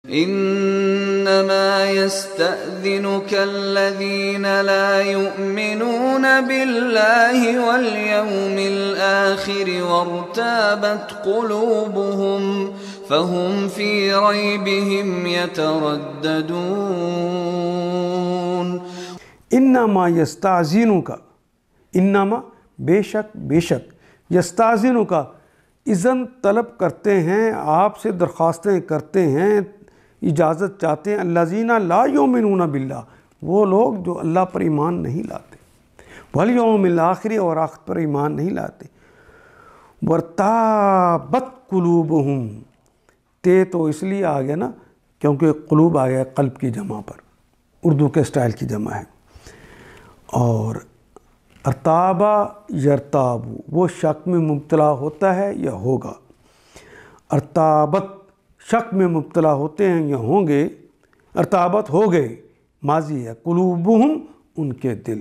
انما يستأذنك الذين لا يؤمنون بالله واليوم الآخر وارتابت قلوبهم فهم في ريبهم يترددون. انما یستاذنک، انما بے شک یستاذنک اذن طلب کرتے ہیں، آپ سے درخواستیں کرتے ہیں، اجازت چاہتے ہیں، الذین لا یؤمنون باللہ، وہ لوگ جو اللہ پر ایمان نہیں لاتے، والیوم الآخر، اور آخرت پر ایمان نہیں لاتے، وارتابت قلوبہم، تے تو اس لیے آ گیا نا کیونکہ قلوب آ گیا قلب کی جمع پر، اردو کے اسٹائل کی جمع ہے، اور ارتابہ یرتاب، وہ شک میں مبتلا ہوتا ہے یا ہوگا، ارتابت شک میں مبتلا ہوتے ہیں یا ہوں گے، ارتابت ہو گئے ماضی ہے، قلوبہم ان کے دل،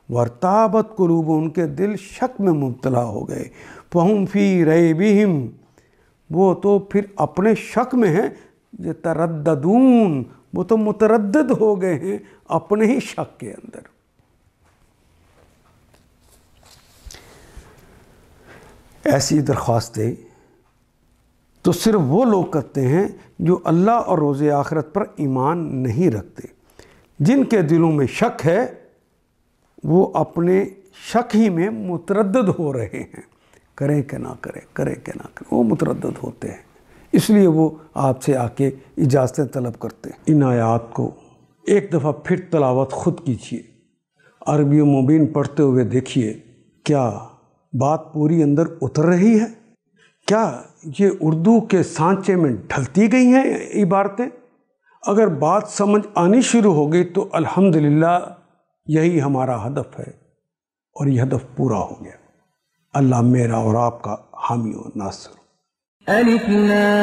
وارتابت قلوبہم ان کے دل شک میں مبتلا ہو گئے، فہم فی ریبہم، وہ تو پھر اپنے شک میں ہیں، یترددون، وہ تو متردد ہو گئے ہیں اپنے ہی شک کے اندر. ایسی درخواستیں تو صرف وہ لوگ کرتے ہیں جو اللہ اور روز آخرت پر ایمان نہیں رکھتے. جن کے دلوں میں شک ہے وہ اپنے شک ہی میں متردد ہو رہے ہیں، کریں کہ نہ کریں، کریں کہ نہ کریں، وہ متردد ہوتے ہیں، اس لیے وہ آپ سے آ کے اجازتیں طلب کرتے ہیں. ان آیات کو ایک دفعہ پھر تلاوت خود کیجیے، عربی مبین پڑھتے ہوئے دیکھیے کیا بات پوری اندر اتر رہی ہے، کیا یہ اردو کے سانچے میں ڈھلتی گئی ہیں عبارتیں. اگر بات سمجھ آنی شروع ہو گئی تو الحمدللہ یہی ہمارا ہدف ہے، اور یہ ہدف پورا ہو گیا. اللہ میرا اور آپ کا حامی و ناصر. الف لام